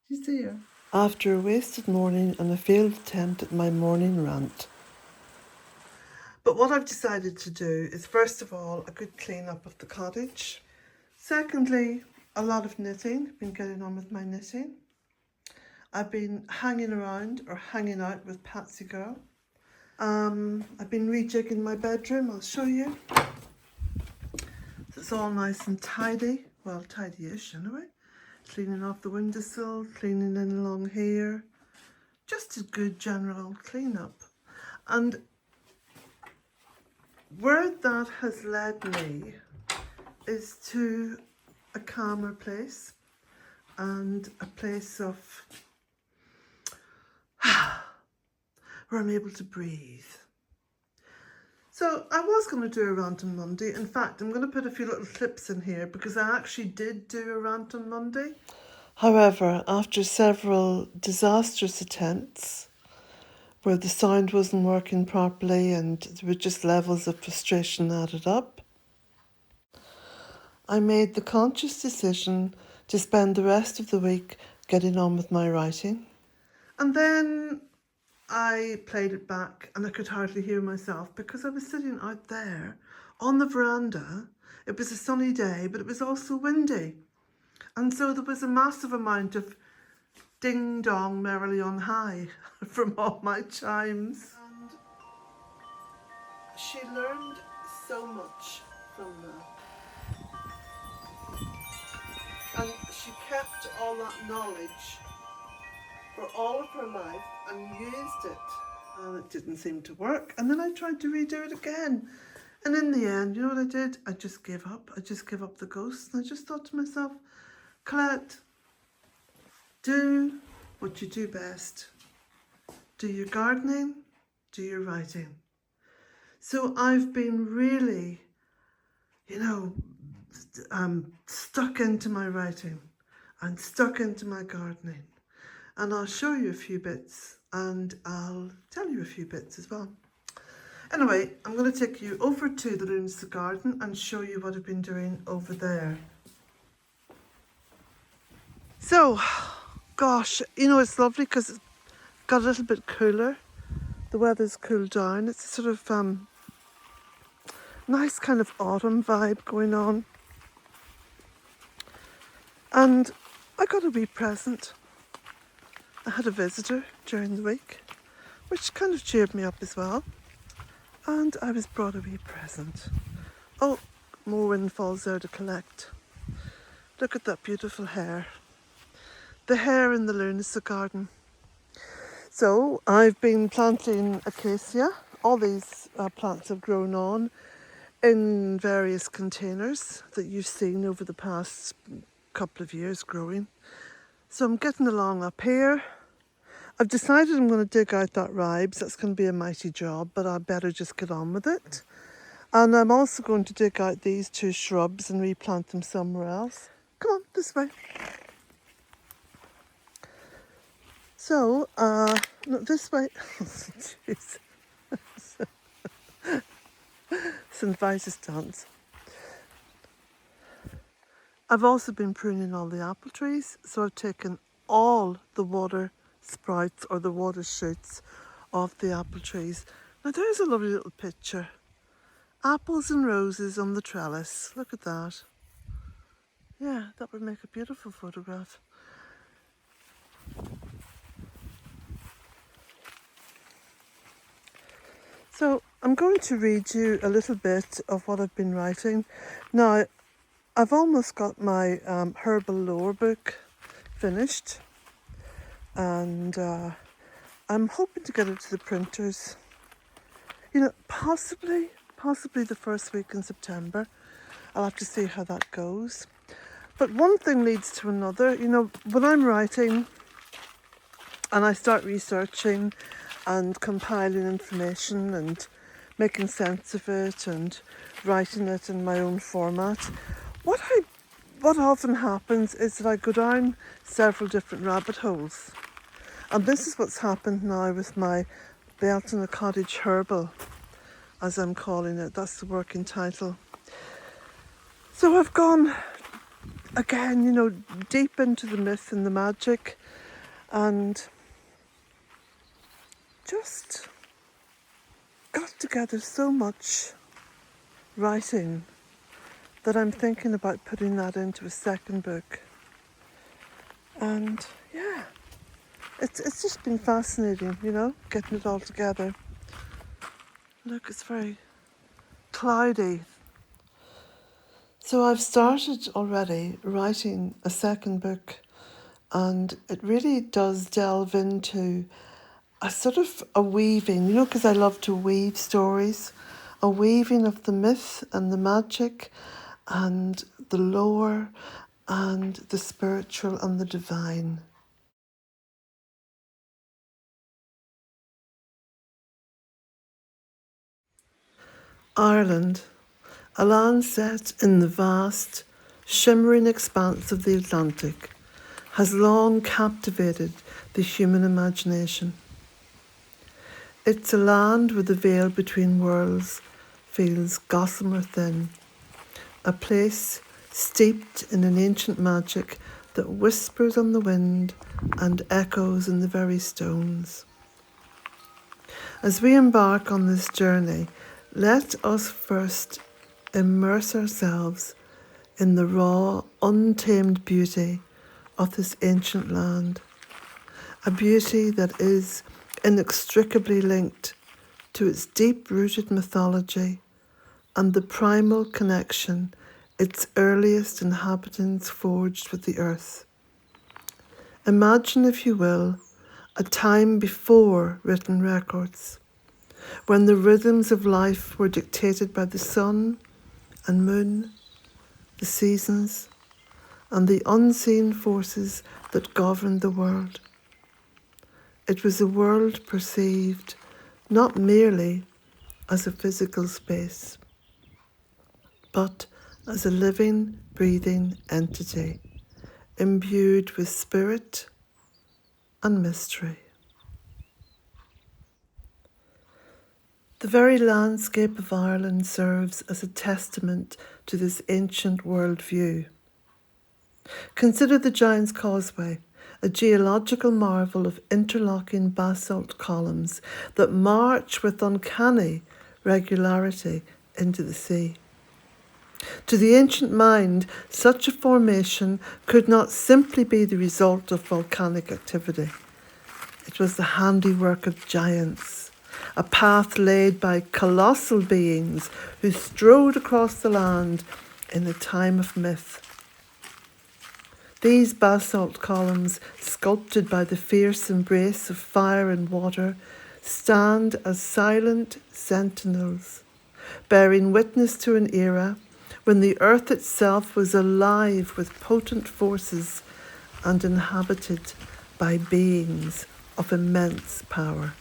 You see her? After a wasted morning and a failed attempt at my morning rant. But what I've decided to do is, first of all, a good clean up of the cottage. Secondly, a lot of knitting. Been getting on with my knitting. I've been hanging around or hanging out with Patsy Girl. I've been rejigging my bedroom. I'll show you. So it's all nice and tidy. Well, tidy-ish anyway. Cleaning off the windowsill, cleaning in along here. Just a good general clean-up. And where that has led me is to a calmer place and a place of where I'm able to breathe. So I was going to do a rant on Monday. In fact, I'm going to put a few little clips in here because I actually did do a rant on Monday. However, after several disastrous attempts where the sound wasn't working properly and there were just levels of frustration added up, I made the conscious decision to spend the rest of the week getting on with my writing. And then I played it back and I could hardly hear myself because I was sitting out there on the veranda. It was a sunny day, but it was also windy. And so there was a massive amount of ding dong merrily on high from all my chimes. And she learned so much from that. And she kept all that knowledge for all of her life and used it. And it didn't seem to work. And then I tried to redo it again. And in the end, you know what I did? I just gave up. I just gave up the ghost. And I just thought to myself, Colette, do what you do best. Do your gardening, do your writing. So I've been really, stuck into my writing and stuck into my gardening. And I'll show you a few bits and I'll tell you a few bits as well. Anyway, I'm going to take you over to the Lunacy garden and show you what I've been doing over there. So, gosh, it's lovely because it's got a little bit cooler. The weather's cooled down. It's a sort of nice kind of autumn vibe going on. And I got a wee present. I had a visitor during the week, which kind of cheered me up as well. And I was brought a wee present. Oh, more windfalls there to collect. Look at that beautiful hair. The hair in the Lunacy garden. So I've been planting acacia. All these plants have grown on in various containers that you've seen over the past couple of years growing. So I'm getting along up here. I've decided I'm going to dig out that ribes. That's going to be a mighty job, but I better just get on with it. And I'm also going to dig out these two shrubs and replant them somewhere else. Come on, this way. So, no, this way. Jeez. St. Vitus dance. I've also been pruning all the apple trees, so I've taken all the water sprouts or the water shoots off the apple trees. Now there's a lovely little picture. Apples and roses on the trellis. Look at that. Yeah, that would make a beautiful photograph. So I'm going to read you a little bit of what I've been writing. Now, I've almost got my herbal lore book finished, and I'm hoping to get it to the printers, possibly the first week in September. I'll have to see how that goes. But one thing leads to another. When I'm writing and I start researching and compiling information and making sense of it and writing it in my own format, what often happens is that I go down several different rabbit holes. And this is what's happened now with my Bealtaine Cottage Herbal, as I'm calling it. That's the working title. So I've gone again, deep into the myth and the magic, and just got together so much writing that I'm thinking about putting that into a second book. And yeah, it's just been fascinating, getting it all together. Look, it's very cloudy. So I've started already writing a second book, and it really does delve into a sort of a weaving, because I love to weave stories, a weaving of the myth and the magic and the lore and the spiritual and the divine. Ireland, a land set in the vast, shimmering expanse of the Atlantic, has long captivated the human imagination. It's a land where the veil between worlds feels gossamer thin, a place steeped in an ancient magic that whispers on the wind and echoes in the very stones. As we embark on this journey, let us first immerse ourselves in the raw, untamed beauty of this ancient land, a beauty that is inextricably linked to its deep-rooted mythology and the primal connection its earliest inhabitants forged with the earth. Imagine, if you will, a time before written records, when the rhythms of life were dictated by the sun and moon, the seasons, and the unseen forces that governed the world. It was a world perceived not merely as a physical space, but as a living, breathing entity, imbued with spirit and mystery. The very landscape of Ireland serves as a testament to this ancient worldview. Consider the Giant's Causeway, a geological marvel of interlocking basalt columns that march with uncanny regularity into the sea. To the ancient mind, such a formation could not simply be the result of volcanic activity. It was the handiwork of giants, a path laid by colossal beings who strode across the land in the time of myth. These basalt columns, sculpted by the fierce embrace of fire and water, stand as silent sentinels, bearing witness to an era when the earth itself was alive with potent forces and inhabited by beings of immense power.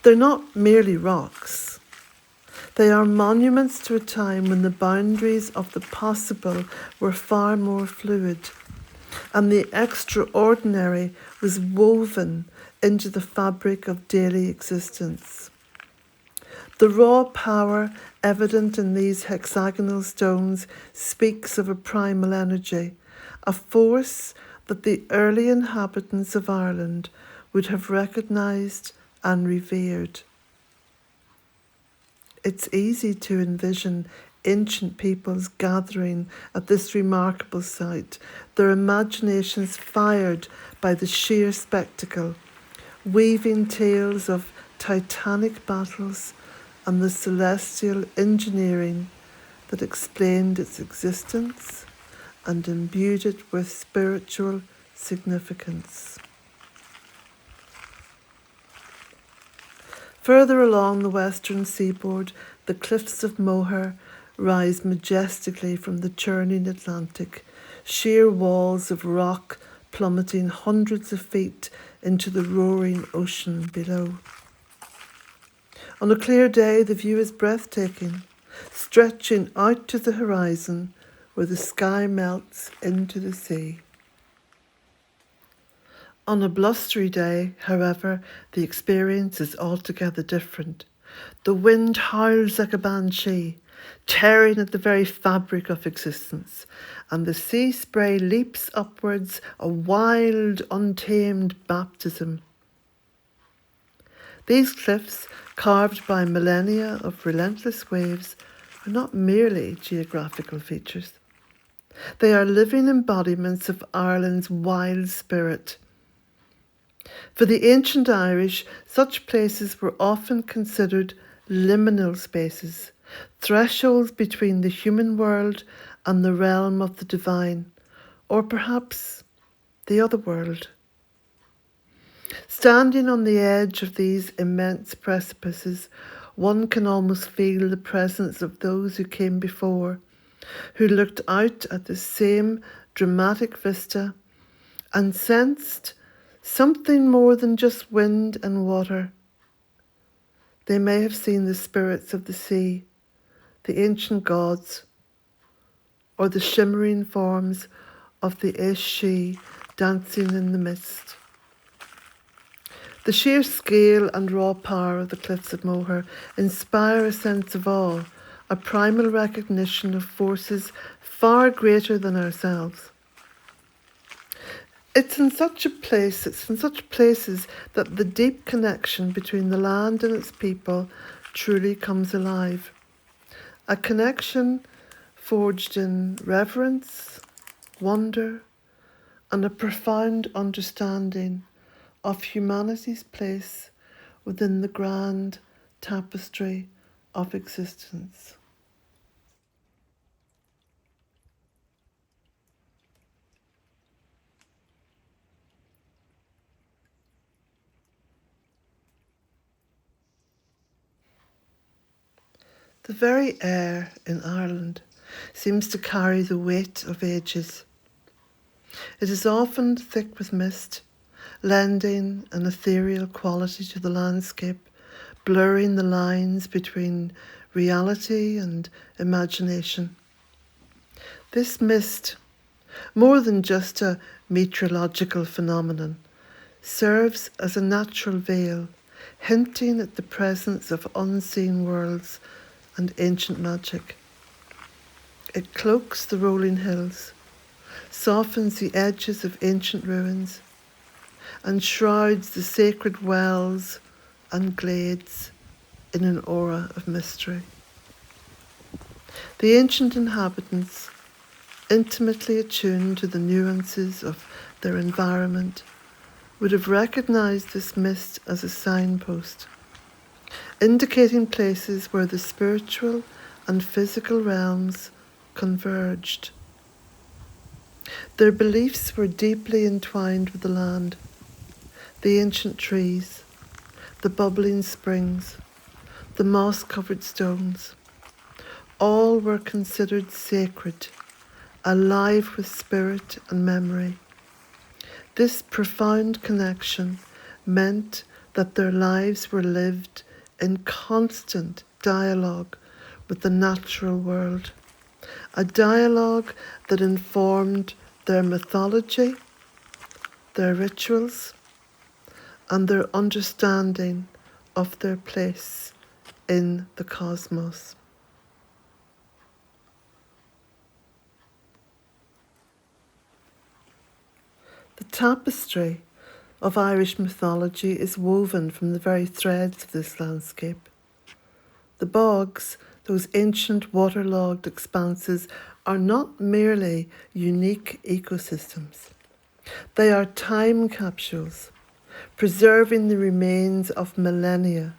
They're not merely rocks. They are monuments to a time when the boundaries of the possible were far more fluid, and the extraordinary was woven into the fabric of daily existence. The raw power evident in these hexagonal stones speaks of a primal energy, a force that the early inhabitants of Ireland would have recognised and revered. It's easy to envision ancient peoples gathering at this remarkable site, their imaginations fired by the sheer spectacle, weaving tales of titanic battles and the celestial engineering that explained its existence and imbued it with spiritual significance. Further along the western seaboard, the cliffs of Moher rise majestically from the churning Atlantic, sheer walls of rock plummeting hundreds of feet into the roaring ocean below. On a clear day, the view is breathtaking, stretching out to the horizon where the sky melts into the sea. On a blustery day, however, the experience is altogether different. The wind howls like a banshee, tearing at the very fabric of existence, and the sea spray leaps upwards, a wild, untamed baptism. These cliffs, carved by millennia of relentless waves, are not merely geographical features. They are living embodiments of Ireland's wild spirit. For the ancient Irish, such places were often considered liminal spaces, thresholds between the human world and the realm of the divine, or perhaps the other world. Standing on the edge of these immense precipices, one can almost feel the presence of those who came before, who looked out at the same dramatic vista and sensed something more than just wind and water. They may have seen the spirits of the sea, the ancient gods, or the shimmering forms of the Ishi dancing in the mist. The sheer scale and raw power of the cliffs of Moher inspire a sense of awe, a primal recognition of forces far greater than ourselves. It's in such places that the deep connection between the land and its people truly comes alive. A connection forged in reverence, wonder, and a profound understanding of humanity's place within the grand tapestry of existence. The very air in Ireland seems to carry the weight of ages. It is often thick with mist, lending an ethereal quality to the landscape, blurring the lines between reality and imagination. This mist, more than just a meteorological phenomenon, serves as a natural veil, hinting at the presence of unseen worlds and ancient magic. It cloaks the rolling hills, softens the edges of ancient ruins, and shrouds the sacred wells and glades in an aura of mystery. The ancient inhabitants, intimately attuned to the nuances of their environment, would have recognised this mist as a signpost, indicating places where the spiritual and physical realms converged. Their beliefs were deeply entwined with the land, the ancient trees, the bubbling springs, the moss-covered stones. All were considered sacred, alive with spirit and memory. This profound connection meant that their lives were lived in constant dialogue with the natural world, a dialogue that informed their mythology, their rituals, and their understanding of their place in the cosmos. The tapestry of Irish mythology is woven from the very threads of this landscape. The bogs, those ancient waterlogged expanses, are not merely unique ecosystems. They are time capsules, preserving the remains of millennia,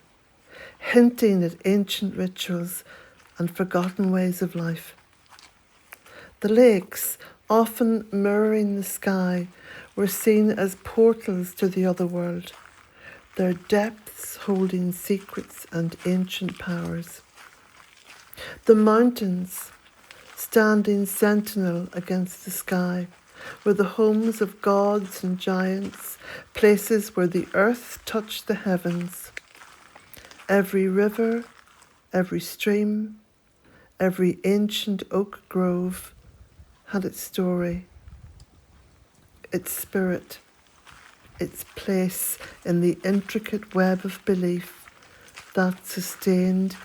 hinting at ancient rituals and forgotten ways of life. The lakes, often mirroring the sky, were seen as portals to the other world, their depths holding secrets and ancient powers. The mountains, standing sentinel against the sky, were the homes of gods and giants, places where the earth touched the heavens. Every river, every stream, every ancient oak grove had its story, its spirit, its place in the intricate web of belief that sustained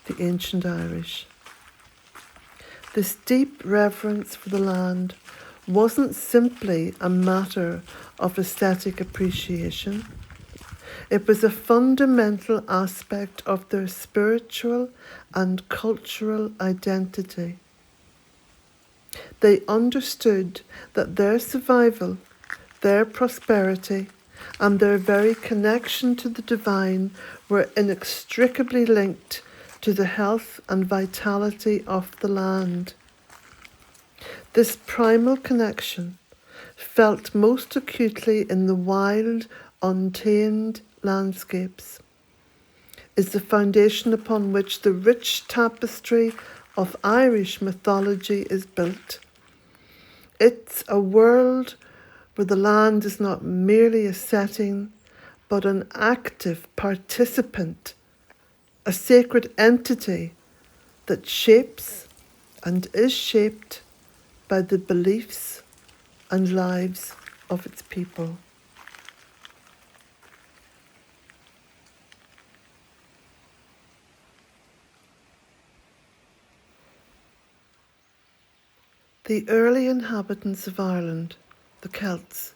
the ancient Irish. This deep reverence for the land wasn't simply a matter of aesthetic appreciation. It was a fundamental aspect of their spiritual and cultural identity. They understood that their survival, their prosperity, and their very connection to the divine were inextricably linked to the health and vitality of the land. This primal connection, felt most acutely in the wild, untamed landscapes, is the foundation upon which the rich tapestry of Irish mythology is built. It's a world where the land is not merely a setting, but an active participant, a sacred entity that shapes and is shaped by the beliefs and lives of its people. The early inhabitants of Ireland, the Celts,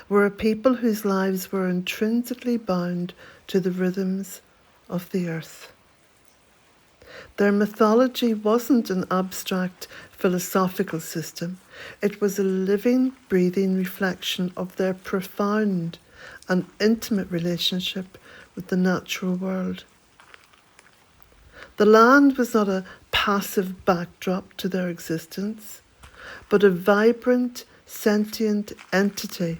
were a people whose lives were intrinsically bound to the rhythms of the earth. Their mythology wasn't an abstract philosophical system. It was a living, breathing reflection of their profound and intimate relationship with the natural world. The land was not a passive backdrop to their existence, but a vibrant, sentient entity,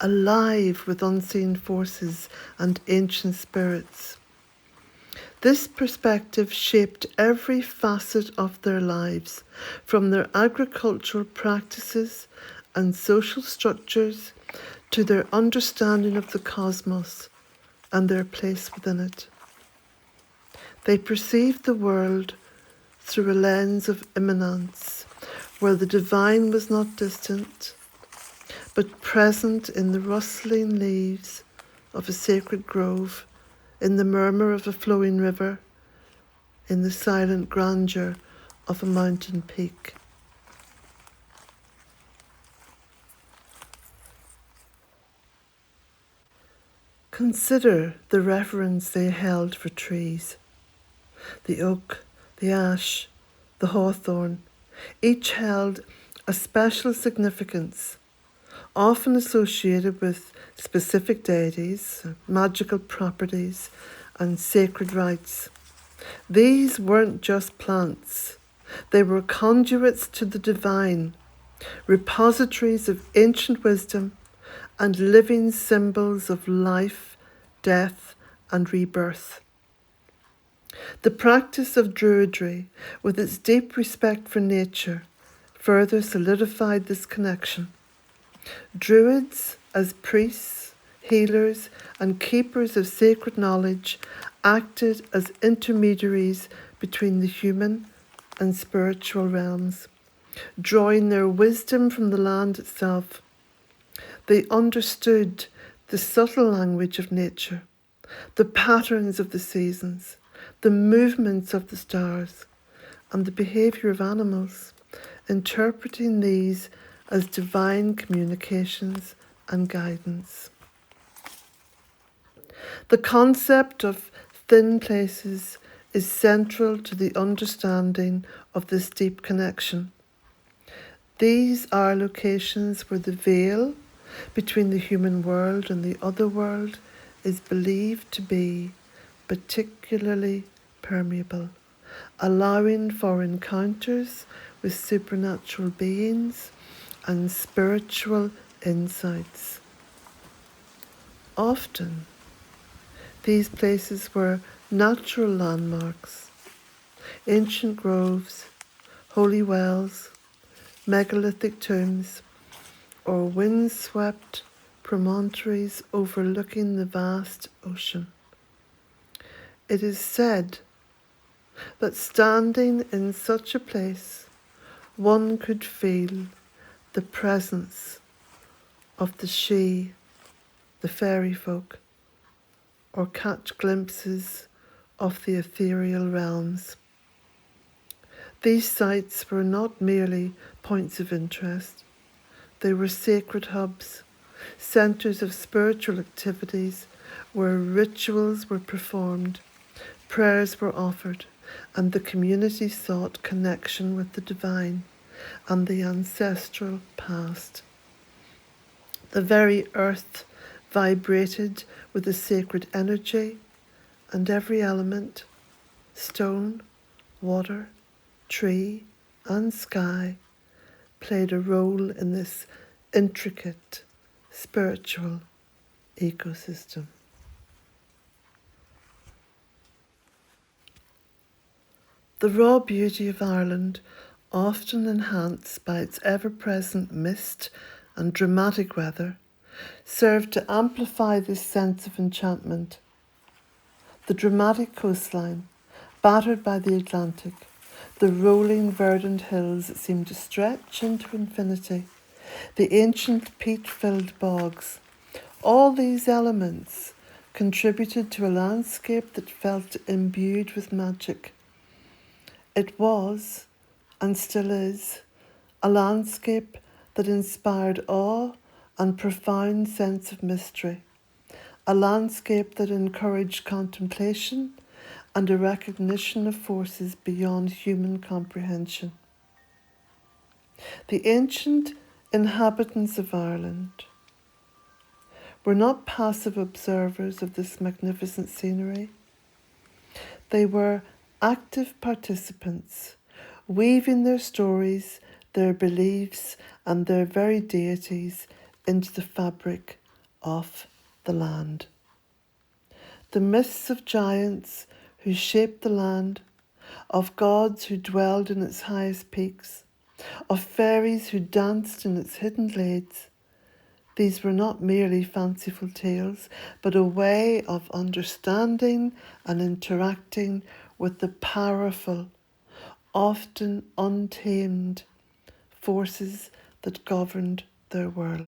alive with unseen forces and ancient spirits. This perspective shaped every facet of their lives, from their agricultural practices and social structures to their understanding of the cosmos and their place within it. They perceived the world through a lens of immanence, where the divine was not distant, but present in the rustling leaves of a sacred grove, in the murmur of a flowing river, in the silent grandeur of a mountain peak. Consider the reverence they held for trees. The oak, the ash, the hawthorn, each held a special significance, often associated with specific deities, magical properties, and sacred rites. These weren't just plants. They were conduits to the divine, repositories of ancient wisdom, and living symbols of life, death, and rebirth. The practice of Druidry, with its deep respect for nature, further solidified this connection. Druids, as priests, healers, and keepers of sacred knowledge, acted as intermediaries between the human and spiritual realms, drawing their wisdom from the land itself. They understood the subtle language of nature, the patterns of the seasons, the movements of the stars, and the behaviour of animals, interpreting these as divine communications and guidance. The concept of thin places is central to the understanding of this deep connection. These are locations where the veil between the human world and the other world is believed to be particularly permeable, allowing for encounters with supernatural beings and spiritual insights. Often, these places were natural landmarks, ancient groves, holy wells, megalithic tombs, or windswept promontories overlooking the vast ocean. It is said that standing in such a place, one could feel the presence of the Sidhe, the fairy folk, or catch glimpses of the ethereal realms. These sites were not merely points of interest. They were sacred hubs, centres of spiritual activities where rituals were performed, prayers were offered, and the community sought connection with the divine and the ancestral past. The very earth vibrated with the sacred energy, and every element, stone, water, tree, and sky, played a role in this intricate spiritual ecosystem. The raw beauty of Ireland, often enhanced by its ever-present mist and dramatic weather, served to amplify this sense of enchantment. The dramatic coastline, battered by the Atlantic, the rolling verdant hills that seemed to stretch into infinity, the ancient peat-filled bogs, all these elements contributed to a landscape that felt imbued with magic. It was, and still is, a landscape that inspired awe and profound sense of mystery, a landscape that encouraged contemplation and a recognition of forces beyond human comprehension. The ancient inhabitants of Ireland were not passive observers of this magnificent scenery. They were active participants, weaving their stories, their beliefs, and their very deities into the fabric of the land. The myths of giants who shaped the land, of gods who dwelled in its highest peaks, of fairies who danced in its hidden glades, these were not merely fanciful tales, but a way of understanding and interacting with the powerful, often untamed forces that governed their world.